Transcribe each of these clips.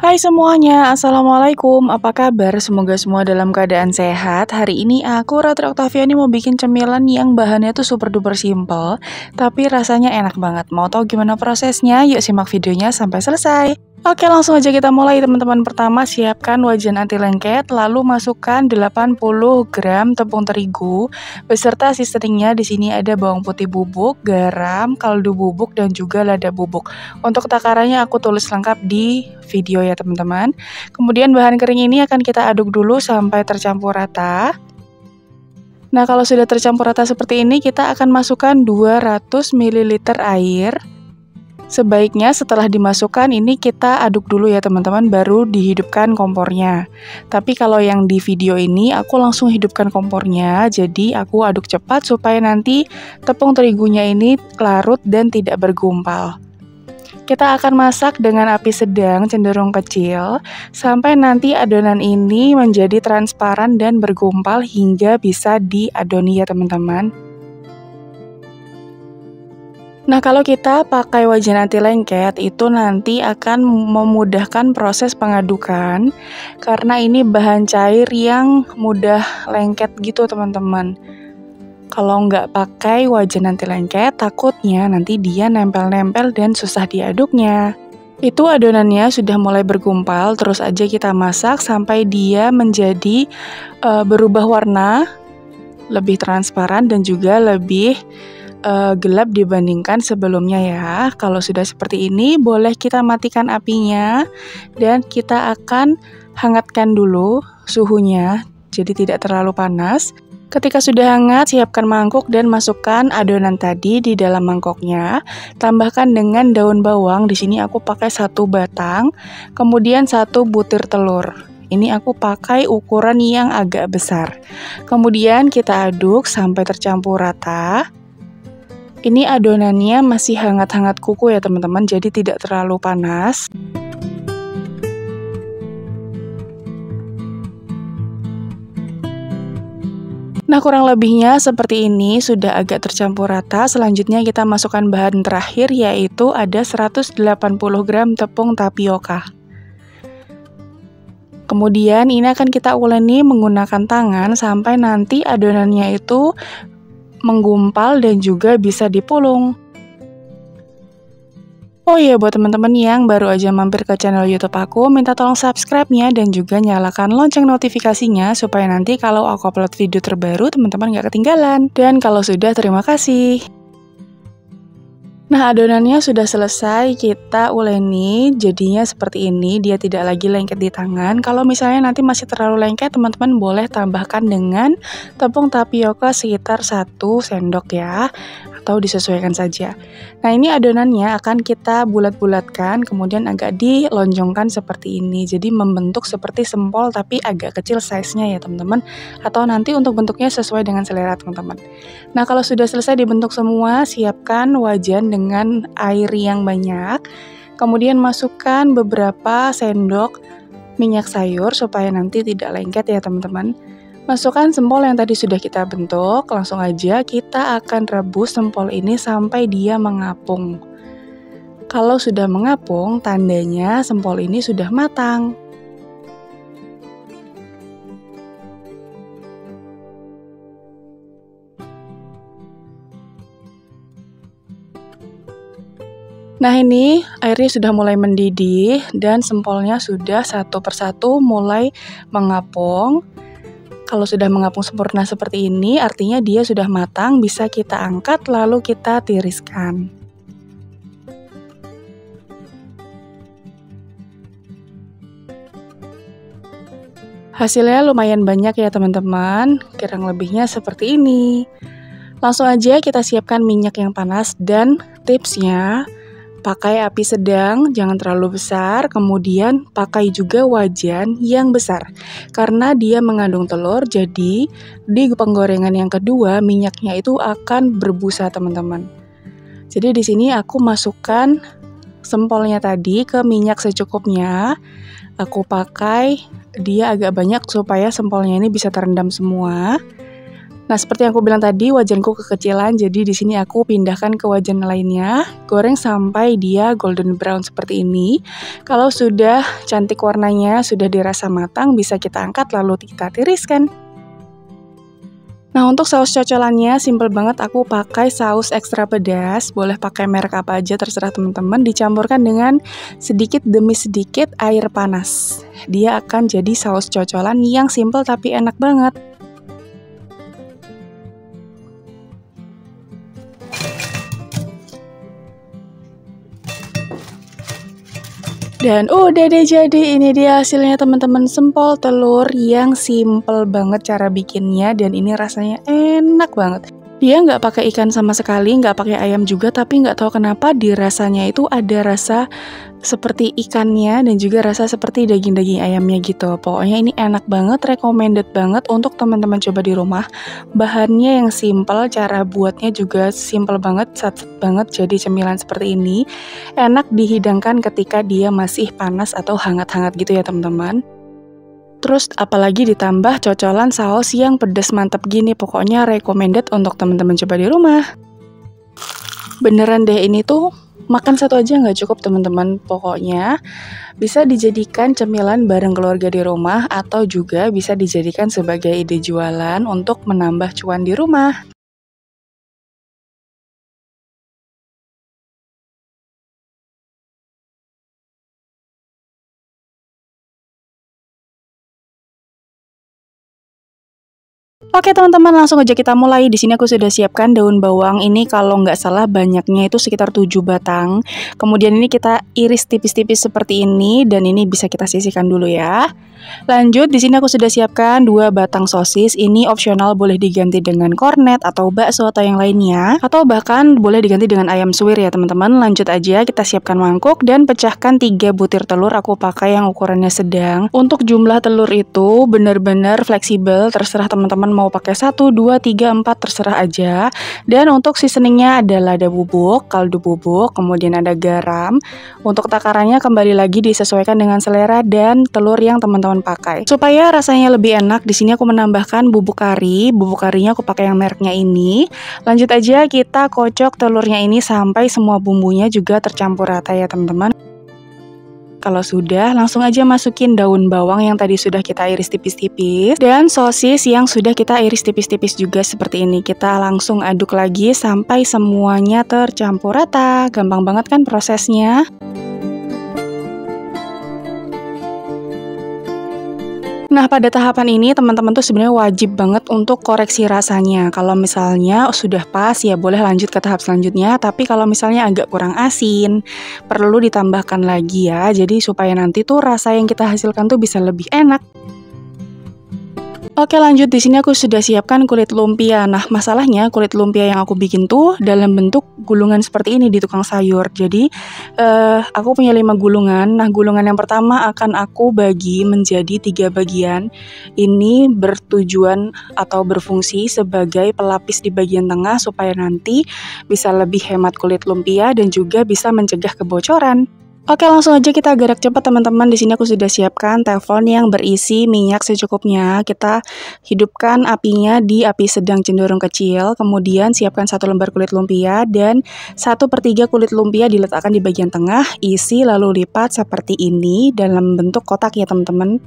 Hai semuanya, Assalamualaikum. Apa kabar? Semoga semua dalam keadaan sehat. Hari ini aku, Ratri Oktaviani, mau bikin cemilan yang bahannya tuh super duper simple, tapi rasanya enak banget. Mau tahu gimana prosesnya? Yuk simak videonya sampai selesai. Oke, langsung aja kita mulai teman-teman. Pertama, siapkan wajan anti lengket, lalu masukkan 80 gram tepung terigu beserta seasoningnya. Di sini ada bawang putih bubuk, garam, kaldu bubuk, dan juga lada bubuk. Untuk takarannya aku tulis lengkap di video ya teman-teman. Kemudian bahan kering ini akan kita aduk dulu sampai tercampur rata. Nah, kalau sudah tercampur rata seperti ini, kita akan masukkan 200 ml air. Sebaiknya setelah dimasukkan ini kita aduk dulu ya teman-teman, baru dihidupkan kompornya. Tapi kalau yang di video ini aku langsung hidupkan kompornya, jadi aku aduk cepat supaya nanti tepung terigunya ini larut dan tidak bergumpal. Kita akan masak dengan api sedang cenderung kecil, sampai nanti adonan ini menjadi transparan dan bergumpal hingga bisa diadoni ya teman-teman. Nah, kalau kita pakai wajan anti lengket itu nanti akan memudahkan proses pengadukan karena ini bahan cair yang mudah lengket gitu teman-teman. Kalau nggak pakai wajan anti lengket, takutnya nanti dia nempel-nempel dan susah diaduknya. Itu adonannya sudah mulai bergumpal, terus aja kita masak sampai dia menjadi berubah warna, lebih transparan dan juga lebih gelap dibandingkan sebelumnya ya. Kalau sudah seperti ini, boleh kita matikan apinya dan kita akan hangatkan dulu suhunya, jadi tidak terlalu panas. Ketika sudah hangat, siapkan mangkuk dan masukkan adonan tadi di dalam mangkoknya. Tambahkan dengan daun bawang, di sini aku pakai 1 batang, kemudian 1 butir telur. Ini aku pakai ukuran yang agak besar. Kemudian kita aduk sampai tercampur rata. Ini adonannya masih hangat-hangat kuku ya teman-teman, jadi tidak terlalu panas. Nah, kurang lebihnya seperti ini, sudah agak tercampur rata. Selanjutnya kita masukkan bahan terakhir, yaitu ada 180 gram tepung tapioka. Kemudian ini akan kita uleni menggunakan tangan sampai nanti adonannya itu menggumpal dan juga bisa dipulung. Oh iya, buat teman-teman yang baru aja mampir ke channel YouTube aku, minta tolong subscribe-nya dan juga nyalakan lonceng notifikasinya supaya nanti kalau aku upload video terbaru teman-teman gak ketinggalan. Dan kalau sudah, terima kasih. Nah, adonannya sudah selesai, kita uleni jadinya seperti ini, dia tidak lagi lengket di tangan. Kalau misalnya nanti masih terlalu lengket, teman-teman boleh tambahkan dengan tepung tapioka sekitar 1 sendok ya, atau disesuaikan saja. Nah, ini adonannya akan kita bulat-bulatkan, kemudian agak dilonjongkan seperti ini. Jadi membentuk seperti sempol tapi agak kecil size-nya ya teman-teman. Atau nanti untuk bentuknya sesuai dengan selera teman-teman. Nah, kalau sudah selesai dibentuk semua, siapkan wajan dengan air yang banyak. Kemudian masukkan beberapa sendok minyak sayur supaya nanti tidak lengket ya teman-teman. Masukkan sempol yang tadi sudah kita bentuk, langsung aja kita akan rebus sempol ini sampai dia mengapung. Kalau sudah mengapung, tandanya sempol ini sudah matang. Nah, ini airnya sudah mulai mendidih dan sempolnya sudah satu persatu mulai mengapung. Kalau sudah mengapung sempurna seperti ini, artinya dia sudah matang, bisa kita angkat lalu kita tiriskan. Hasilnya lumayan banyak ya teman-teman, kurang lebihnya seperti ini. Langsung aja kita siapkan minyak yang panas dan tipsnya, pakai api sedang, jangan terlalu besar, kemudian pakai juga wajan yang besar. Karena dia mengandung telur, jadi di penggorengan yang kedua minyaknya itu akan berbusa, teman-teman. Jadi di sini aku masukkan sempolnya tadi ke minyak secukupnya. Aku pakai dia agak banyak supaya sempolnya ini bisa terendam semua. Nah, seperti yang aku bilang tadi, wajanku kekecilan, jadi di sini aku pindahkan ke wajan lainnya. Goreng sampai dia golden brown seperti ini. Kalau sudah cantik warnanya, sudah dirasa matang, bisa kita angkat lalu kita tiriskan. Nah, untuk saus cocolannya simple banget, aku pakai saus ekstra pedas. Boleh pakai merek apa aja terserah teman-teman. Dicampurkan dengan sedikit demi sedikit air panas. Dia akan jadi saus cocolan yang simple tapi enak banget. Dan udah deh, jadi ini dia hasilnya teman-teman, sempol telur yang simple banget cara bikinnya dan ini rasanya enak banget. Dia nggak pakai ikan sama sekali, nggak pakai ayam juga, tapi nggak tahu kenapa di rasanya itu ada rasa seperti ikannya dan juga rasa seperti daging-daging ayamnya gitu. Pokoknya ini enak banget, recommended banget untuk teman-teman coba di rumah. Bahannya yang simple, cara buatnya juga simple banget, sat banget jadi cemilan seperti ini. Enak dihidangkan ketika dia masih panas atau hangat-hangat gitu ya teman-teman. Terus apalagi ditambah cocolan saus yang pedas mantap gini, pokoknya recommended untuk teman-teman coba di rumah. Beneran deh, ini tuh makan satu aja nggak cukup teman-teman, pokoknya bisa dijadikan cemilan bareng keluarga di rumah atau juga bisa dijadikan sebagai ide jualan untuk menambah cuan di rumah. Oke teman-teman, langsung aja kita mulai. Di sini aku sudah siapkan daun bawang. Ini kalau nggak salah banyaknya itu sekitar 7 batang. Kemudian ini kita iris tipis-tipis seperti ini dan ini bisa kita sisihkan dulu ya. Lanjut, di sini aku sudah siapkan 2 batang sosis. Ini opsional, boleh diganti dengan kornet atau bakso atau yang lainnya, atau bahkan boleh diganti dengan ayam suwir ya teman-teman. Lanjut aja, kita siapkan mangkuk dan pecahkan 3 butir telur. Aku pakai yang ukurannya sedang. Untuk jumlah telur itu benar-benar fleksibel, terserah teman-teman mau pakai 1, 2, 3, 4, terserah aja. Dan untuk seasoningnya ada lada bubuk, kaldu bubuk, kemudian ada garam. Untuk takarannya kembali lagi disesuaikan dengan selera dan telur yang teman-teman pakai. Supaya rasanya lebih enak, di sini aku menambahkan bubuk kari. Bubuk karinya aku pakai yang mereknya ini. Lanjut aja, kita kocok telurnya ini sampai semua bumbunya juga tercampur rata ya teman-teman. Kalau sudah, langsung aja masukin daun bawang yang tadi sudah kita iris tipis-tipis dan sosis yang sudah kita iris tipis-tipis juga seperti ini. Kita langsung aduk lagi sampai semuanya tercampur rata. Gampang banget kan prosesnya? Nah, pada tahapan ini teman-teman tuh sebenarnya wajib banget untuk koreksi rasanya. Kalau misalnya sudah pas ya boleh lanjut ke tahap selanjutnya, tapi kalau misalnya agak kurang asin, perlu ditambahkan lagi ya. Jadi supaya nanti tuh rasa yang kita hasilkan tuh bisa lebih enak. Oke lanjut, di sini aku sudah siapkan kulit lumpia. Nah masalahnya kulit lumpia yang aku bikin tuh dalam bentuk gulungan seperti ini di tukang sayur. Jadi aku punya 5 gulungan. Nah gulungan yang pertama akan aku bagi menjadi 3 bagian. Ini bertujuan atau berfungsi sebagai pelapis di bagian tengah supaya nanti bisa lebih hemat kulit lumpia dan juga bisa mencegah kebocoran. Oke langsung aja kita gerak cepat teman-teman. Di sini aku sudah siapkan teflon yang berisi minyak secukupnya. Kita hidupkan apinya di api sedang cenderung kecil. Kemudian siapkan 1 lembar kulit lumpia dan 1/3 kulit lumpia diletakkan di bagian tengah. Isi lalu lipat seperti ini dalam bentuk kotak ya teman-teman.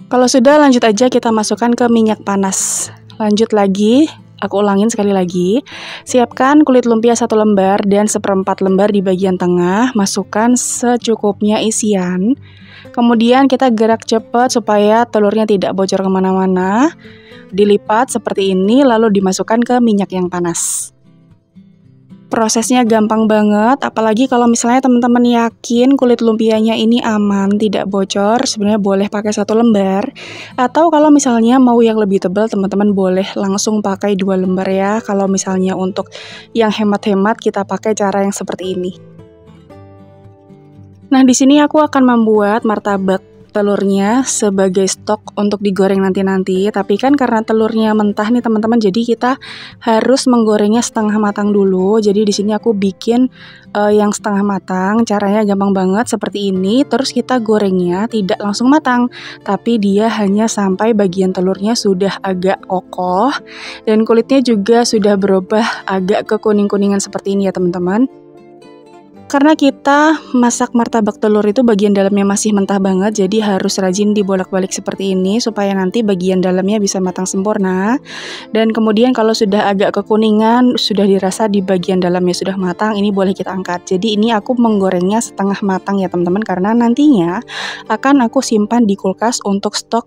Kalau sudah lanjut aja kita masukkan ke minyak panas. Lanjut lagi. Aku ulangin sekali lagi, siapkan kulit lumpia 1 lembar dan 1/4 lembar di bagian tengah, masukkan secukupnya isian. Kemudian kita gerak cepat supaya telurnya tidak bocor kemana-mana. Dilipat seperti ini lalu dimasukkan ke minyak yang panas. Prosesnya gampang banget, apalagi kalau misalnya teman-teman yakin kulit lumpianya ini aman, tidak bocor, sebenarnya boleh pakai 1 lembar. Atau kalau misalnya mau yang lebih tebal, teman-teman boleh langsung pakai 2 lembar ya. Kalau misalnya untuk yang hemat-hemat, kita pakai cara yang seperti ini. Nah, di sini aku akan membuat martabak telurnya sebagai stok untuk digoreng nanti-nanti. Tapi kan karena telurnya mentah nih teman-teman, jadi kita harus menggorengnya setengah matang dulu. Jadi di sini aku bikin yang setengah matang. Caranya gampang banget seperti ini. Terus kita gorengnya tidak langsung matang, tapi dia hanya sampai bagian telurnya sudah agak kokoh dan kulitnya juga sudah berubah agak ke kuning-kuningan seperti ini ya teman-teman. Karena kita masak martabak telur itu bagian dalamnya masih mentah banget, jadi harus rajin dibolak-balik seperti ini supaya nanti bagian dalamnya bisa matang sempurna. Dan kemudian kalau sudah agak kekuningan, sudah dirasa di bagian dalamnya sudah matang, ini boleh kita angkat. Jadi ini aku menggorengnya setengah matang ya teman-teman, karena nantinya akan aku simpan di kulkas untuk stok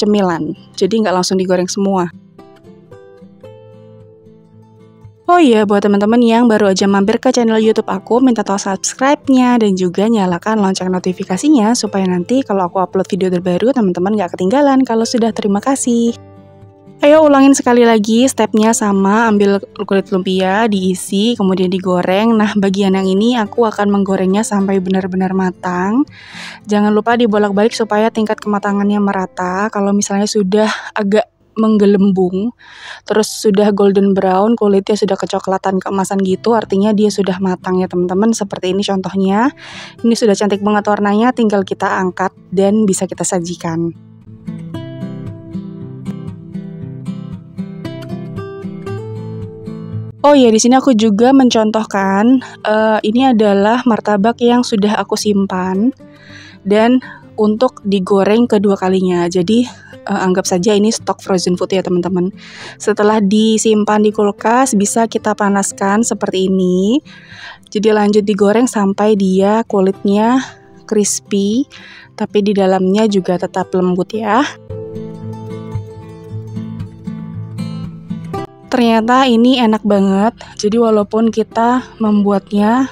cemilan. Jadi nggak langsung digoreng semua. Oh iya, buat teman-teman yang baru aja mampir ke channel YouTube aku, minta tolong subscribe-nya dan juga nyalakan lonceng notifikasinya supaya nanti kalau aku upload video terbaru, teman-teman gak ketinggalan. Kalau sudah, terima kasih. Ayo ulangin sekali lagi, stepnya sama, ambil kulit lumpia, diisi, kemudian digoreng. Nah, bagian yang ini aku akan menggorengnya sampai benar-benar matang. Jangan lupa dibolak-balik supaya tingkat kematangannya merata. Kalau misalnya sudah agak menggelembung, terus sudah golden brown, kulitnya sudah kecoklatan keemasan gitu, artinya dia sudah matang ya teman-teman. Seperti ini contohnya. Ini sudah cantik banget warnanya, tinggal kita angkat dan bisa kita sajikan. Oh iya, di sini aku juga mencontohkan ini adalah martabak yang sudah aku simpan dan untuk digoreng kedua kalinya. Jadi anggap saja ini stok frozen food ya teman-teman. Setelah disimpan di kulkas bisa kita panaskan seperti ini. Jadi lanjut digoreng sampai dia kulitnya crispy, tapi di dalamnya juga tetap lembut ya. Ternyata ini enak banget. Jadi walaupun kita membuatnya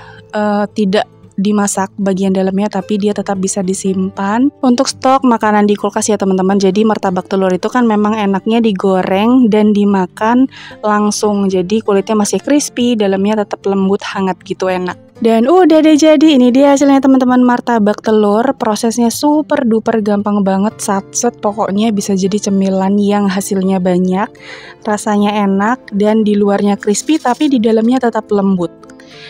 tidak dimasak bagian dalamnya, tapi dia tetap bisa disimpan untuk stok makanan di kulkas ya teman-teman. Jadi martabak telur itu kan memang enaknya digoreng dan dimakan langsung. Jadi kulitnya masih crispy, dalamnya tetap lembut, hangat gitu, enak. Dan udah deh, jadi ini dia hasilnya teman-teman, martabak telur. Prosesnya super duper gampang banget, satset, pokoknya bisa jadi cemilan yang hasilnya banyak, rasanya enak, dan di luarnya crispy tapi di dalamnya tetap lembut.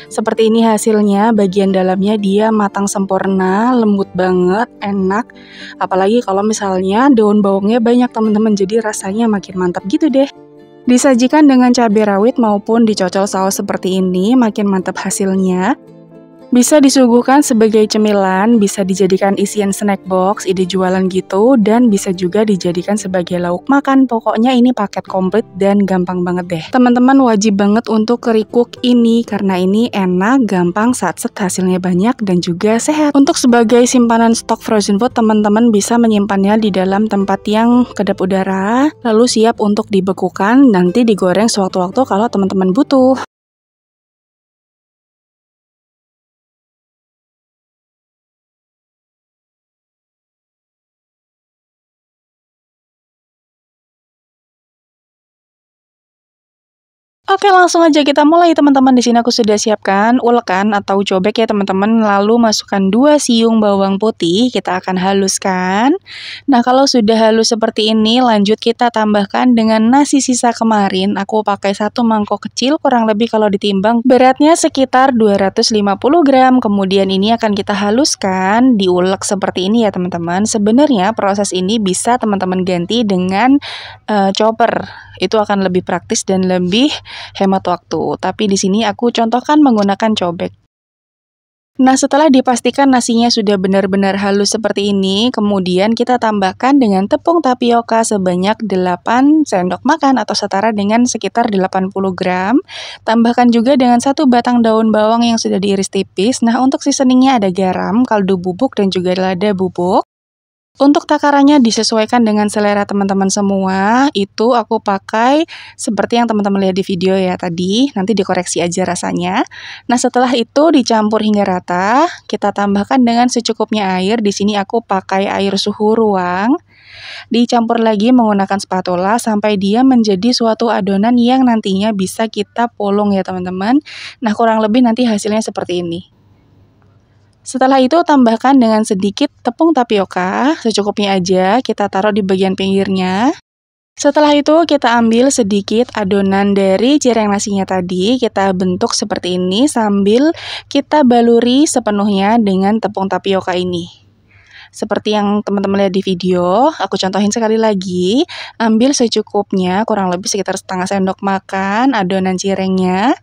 Seperti ini hasilnya, bagian dalamnya dia matang sempurna, lembut banget, enak. Apalagi kalau misalnya daun bawangnya banyak teman-teman, jadi rasanya makin mantap gitu deh. Disajikan dengan cabai rawit maupun dicocol saus seperti ini, makin mantap hasilnya. Bisa disuguhkan sebagai cemilan, bisa dijadikan isian snack box, ide jualan gitu, dan bisa juga dijadikan sebagai lauk makan. Pokoknya ini paket komplit dan gampang banget deh. Teman-teman wajib banget untuk recook ini, karena ini enak, gampang, satset, hasilnya banyak, dan juga sehat. Untuk sebagai simpanan stok frozen food, teman-teman bisa menyimpannya di dalam tempat yang kedap udara, lalu siap untuk dibekukan, nanti digoreng sewaktu-waktu kalau teman-teman butuh. Oke, langsung aja kita mulai teman-teman. Di sini aku sudah siapkan ulekan atau cobek ya teman-teman. Lalu masukkan 2 siung bawang putih, kita akan haluskan. Nah, kalau sudah halus seperti ini, lanjut kita tambahkan dengan nasi sisa kemarin. Aku pakai 1 mangkok kecil, kurang lebih kalau ditimbang beratnya sekitar 250 gram. Kemudian ini akan kita haluskan, diulek seperti ini ya teman-teman. Sebenarnya proses ini bisa teman-teman ganti dengan chopper. Itu akan lebih praktis dan lebih hemat waktu. Tapi di sini aku contohkan menggunakan cobek. Nah, setelah dipastikan nasinya sudah benar-benar halus seperti ini, kemudian kita tambahkan dengan tepung tapioka sebanyak 8 sendok makan atau setara dengan sekitar 80 gram. Tambahkan juga dengan 1 batang daun bawang yang sudah diiris tipis. Nah, untuk seasoningnya ada garam, kaldu bubuk, dan juga lada bubuk. Untuk takarannya disesuaikan dengan selera teman-teman semua. Itu aku pakai seperti yang teman-teman lihat di video ya tadi. Nanti dikoreksi aja rasanya. Nah, setelah itu dicampur hingga rata. Kita tambahkan dengan secukupnya air. Di sini aku pakai air suhu ruang. Dicampur lagi menggunakan spatula sampai dia menjadi suatu adonan yang nantinya bisa kita polong ya teman-teman. Nah, kurang lebih nanti hasilnya seperti ini. Setelah itu tambahkan dengan sedikit tepung tapioka, secukupnya aja, kita taruh di bagian pinggirnya. Setelah itu kita ambil sedikit adonan dari cireng nasinya tadi, kita bentuk seperti ini sambil kita baluri sepenuhnya dengan tepung tapioka ini. Seperti yang teman-teman lihat di video, aku contohin sekali lagi, ambil secukupnya, kurang lebih sekitar setengah sendok makan adonan cirengnya,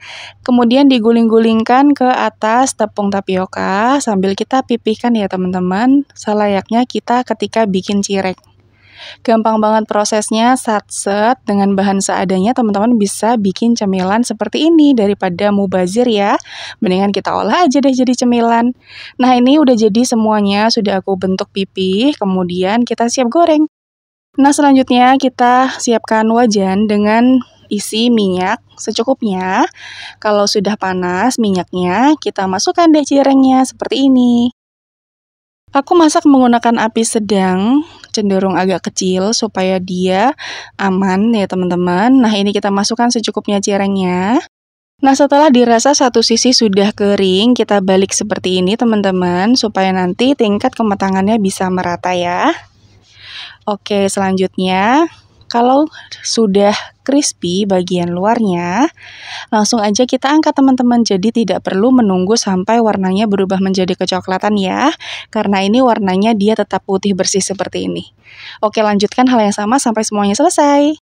kemudian diguling-gulingkan ke atas tepung tapioka sambil kita pipihkan ya teman-teman, selayaknya kita ketika bikin cireng. Gampang banget prosesnya, satset dengan bahan seadanya teman-teman bisa bikin cemilan seperti ini daripada mubazir ya. Mendingan kita olah aja deh jadi cemilan. Nah ini udah jadi semuanya, sudah aku bentuk pipih, kemudian kita siap goreng. Nah selanjutnya kita siapkan wajan dengan isi minyak secukupnya. Kalau sudah panas minyaknya, kita masukkan deh cirengnya seperti ini. Aku masak menggunakan api sedang, cenderung agak kecil supaya dia aman ya teman-teman. Nah ini kita masukkan secukupnya cirengnya. Nah setelah dirasa satu sisi sudah kering, kita balik seperti ini teman-teman, supaya nanti tingkat kematangannya bisa merata ya. Oke selanjutnya, kalau sudah crispy bagian luarnya, langsung aja kita angkat teman-teman, jadi tidak perlu menunggu sampai warnanya berubah menjadi kecoklatan ya, karena ini warnanya dia tetap putih bersih seperti ini. Oke lanjutkan hal yang sama sampai semuanya selesai.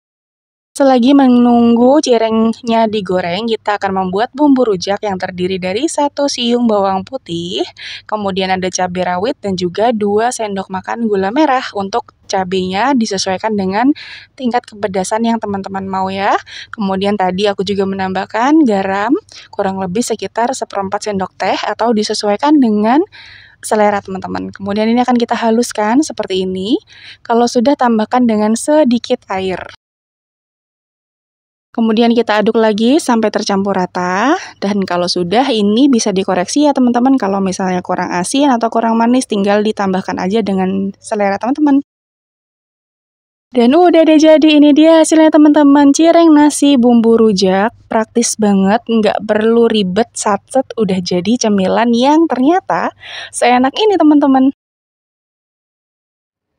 Selagi menunggu cirengnya digoreng, kita akan membuat bumbu rujak yang terdiri dari 1 siung bawang putih, kemudian ada cabai rawit dan juga 2 sendok makan gula merah. Untuk cabenya disesuaikan dengan tingkat kepedasan yang teman-teman mau ya. Kemudian tadi aku juga menambahkan garam, kurang lebih sekitar 1/4 sendok teh atau disesuaikan dengan selera teman-teman. Kemudian ini akan kita haluskan seperti ini. Kalau sudah tambahkan dengan sedikit air. Kemudian kita aduk lagi sampai tercampur rata, dan kalau sudah ini bisa dikoreksi ya teman-teman, kalau misalnya kurang asin atau kurang manis tinggal ditambahkan aja dengan selera teman-teman. Dan udah deh jadi, ini dia hasilnya teman-teman, cireng nasi bumbu rujak, praktis banget, nggak perlu ribet, satset udah jadi cemilan yang ternyata seenak ini teman-teman.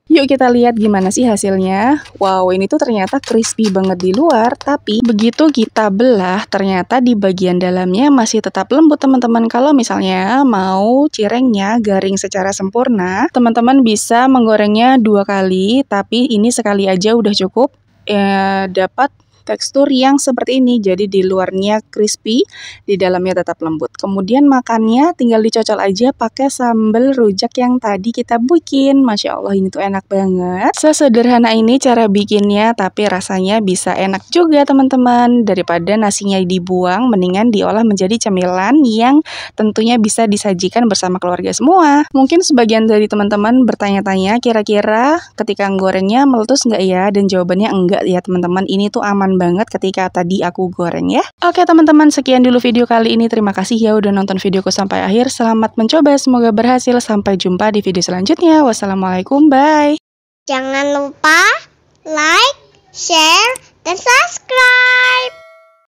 Yuk kita lihat gimana sih hasilnya. Wow, ini tuh ternyata crispy banget di luar, tapi begitu kita belah, ternyata di bagian dalamnya masih tetap lembut teman-teman. Kalau misalnya mau cirengnya garing secara sempurna, teman-teman bisa menggorengnya 2 kali, tapi ini sekali aja udah cukup. Dapat tekstur yang seperti ini, jadi di luarnya crispy, di dalamnya tetap lembut. Kemudian makannya tinggal dicocol aja pakai sambal rujak yang tadi kita bikin. Masya Allah ini tuh enak banget. Sesederhana ini cara bikinnya, tapi rasanya bisa enak juga teman-teman. Daripada nasinya dibuang, mendingan diolah menjadi cemilan yang tentunya bisa disajikan bersama keluarga semua. Mungkin sebagian dari teman-teman bertanya-tanya, kira-kira ketika gorengnya meletus nggak ya? Dan jawabannya enggak ya teman-teman, ini tuh aman banget ketika tadi aku goreng ya. Oke teman-teman, sekian dulu video kali ini. Terima kasih ya udah nonton videoku sampai akhir. Selamat mencoba, semoga berhasil. Sampai jumpa di video selanjutnya. Wassalamualaikum, bye. Jangan lupa like, share, dan subscribe.